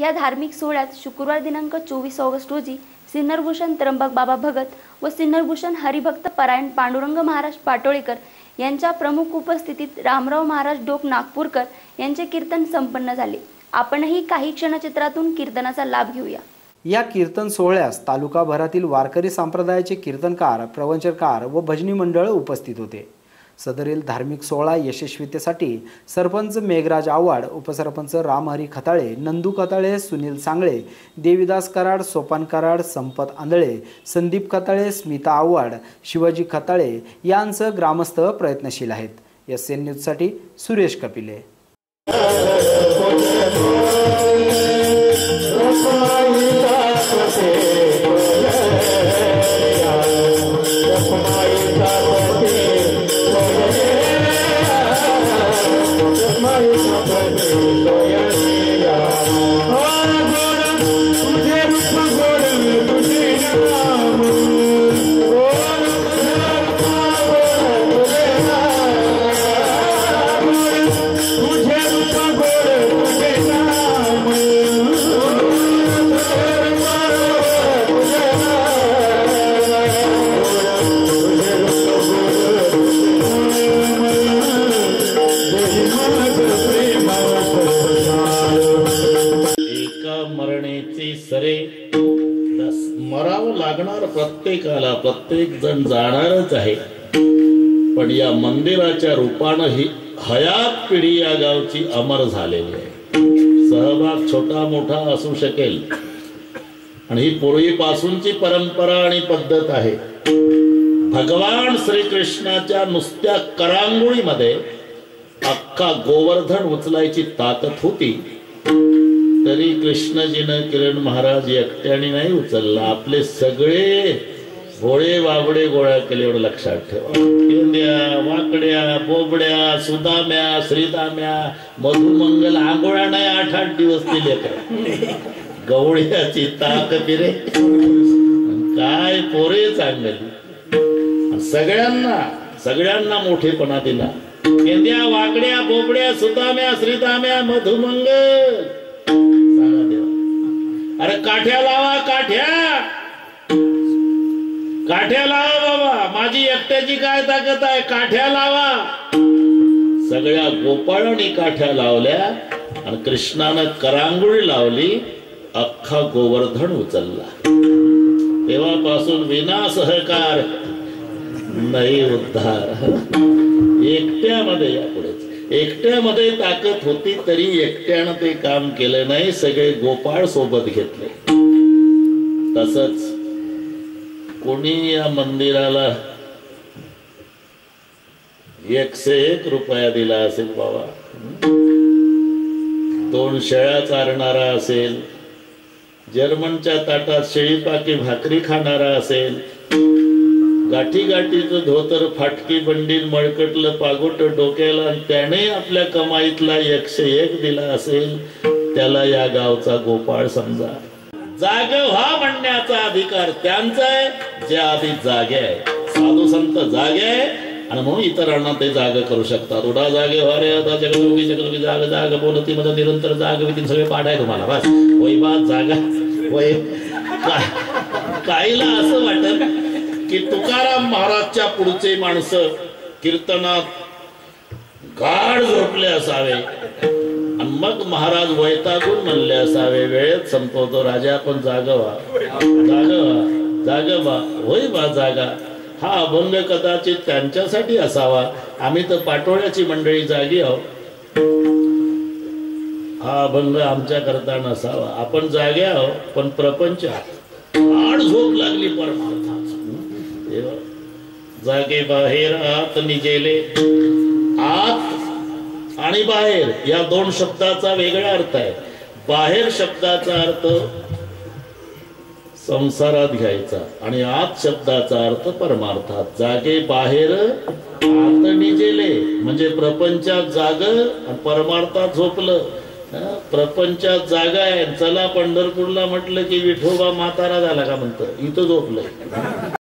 या धार्मिक सोहळ्यात शुक्रवार दिनांक 24 ऑगस्ट रोजी सिन्नरभूषण त्र्यंबक बाबा भगत व सिन्नरभूषण हरिभक्त परायण पांडुरंग महाराज पाटोळेकर यांच्या प्रमुख उपस्थितीत रामराव महाराज डोक नागपूरकर यांचे कीर्तन संपन्न झाले। आपणही काही क्षणचित्रातून कीर्तनाचा लाभ घेऊया। या कीर्तन सोहळ्यास तालुकाभरातील वारकरी संप्रदायाचे कीर्तनकार, प्रवचनकार व भजनी मंडळ उपस्थित होते। सदरील धार्मिक सोहळा यशस्वीतेसाठी सरपंच मेघराज आव्हाड, उपसरपंच रामहरी खताळे, नंदू खताळे, सुनील सांगळे, देवीदास कराड, सोपान कराड, संपत आंधळे, संदीप खताळे, स्मिता आव्हाड, शिवाजी खताळे यांसह ग्रामस्थ प्रयत्नशील आहेत। SN न्यूजसाठी सुरेश कपिले। सरे मरावं लागणार प्रत्येकाला, प्रत्येक जण जाणारच आहे। पण या मंदिराच्या रूपानं ही हयात पिढी या गावची अमर झालेली आहे। सहभाग छोटा मोठा असू शकेल आणि ही पूर्वीपासूनची परंपरा आणि पद्धत आहे। भगवान श्रीकृष्णाच्या नुसत्या करांगोळीमध्ये अख्खा गोवर्धन उचलायची ताकद होती, तरी कृष्णजीनं किरण महाराज एकट्याने नाही उचलला, आपले सगळे भोळे वाबडे गोळा केले। एवढं लक्षात ठेवा। केंद्या, वाकड्या, बोबड्या, सुदाम्या, श्रीदाम्या, मधुमंगल आंघोळ्या नाही 8-8 दिवस दिले काय गवळ्याची ताकद रे, काय पोरे चांगली। सगळ्यांना मोठेपणा दिला। केंद्या, वाकड्या, बोबड्या, सुदाम्या, श्रीदाम्या, मधुमंगल, अरे काठ्या लावा, काठ्या लावा बाबा, माझी एकट्याची काय ताकद आहे, काठ्या लावा। सगळ्या गोपाळांनी काठ्या लावल्या आणि कृष्णानं करांगोळी लावली, अख्खा गोवर्धन उचलला। तेव्हापासून विना सहकार नाही उद्धार। एकट्यामध्ये ताकद होती, तरी एकट्यानं ते काम केलं नाही, सगळे गोपाळ सोबत घेतले। तसंच कोणी या मंदिराला 101 रुपया दिला असेल बाबा, 2 शेळ्या चारणारा असेल, जर्मनच्या ताटात शेळीपाकी भाकरी खाणारा असेल, गाठी गाठीचं धोतर, फाटकी बंडील, मळकटलं पागोट डोक्याला, त्याने आपल्या कमाईतला 101 दिला असेल, त्याला या गावचा गोपाळ समजा। जाग व्हा म्हणण्याचा अधिकार त्यांचा आहे, जे आधी जागे आहे। साधू संत जागे आहे आणि म्हणून इतरांना ते जाग करू शकतात। उडा जागे व्हा रे आता जगदोगी जगदोगी जाग जाग बोलती मध्ये निरंतर जाग वितीन सगळे पाठ आहे तुम्हाला। बस होय बा जागा होय। काहीला असं वाटत की तुकाराम महाराजच्या पुढचे माणसं कीर्तनात गाढ झोपले असावे आणि मग महाराज वैतागून म्हणले असावे, वेळेत संपवतो राजा, पण जागवा जागवा होय बा जागा। हा अभंग कदाचित त्यांच्यासाठी असावा, आम्ही तर पाटोळ्याची मंडळी जागी आहोत। हा अभंग आमच्या करता नसावा, आपण जागे आहोत पण प्रपंच गाढ झोप लागली परमार्थात। जागे बाहेर आत निजेले, आत आणि बाहेर या 2 शब्दाचा वेगळा अर्थ आहे। बाहेर शब्दाचा अर्थ संसारात घ्यायचा आणि आत शब्दाचा अर्थ परमार्थात। जागे बाहेर आत निजेले म्हणजे प्रपंचात जाग आणि परमार्थात झोपलं। प्रपंचात जागा आहे, चला पंढरपूरला म्हटलं की विठोबा म्हातारा झाला का म्हणतं, इथं झोपलंय।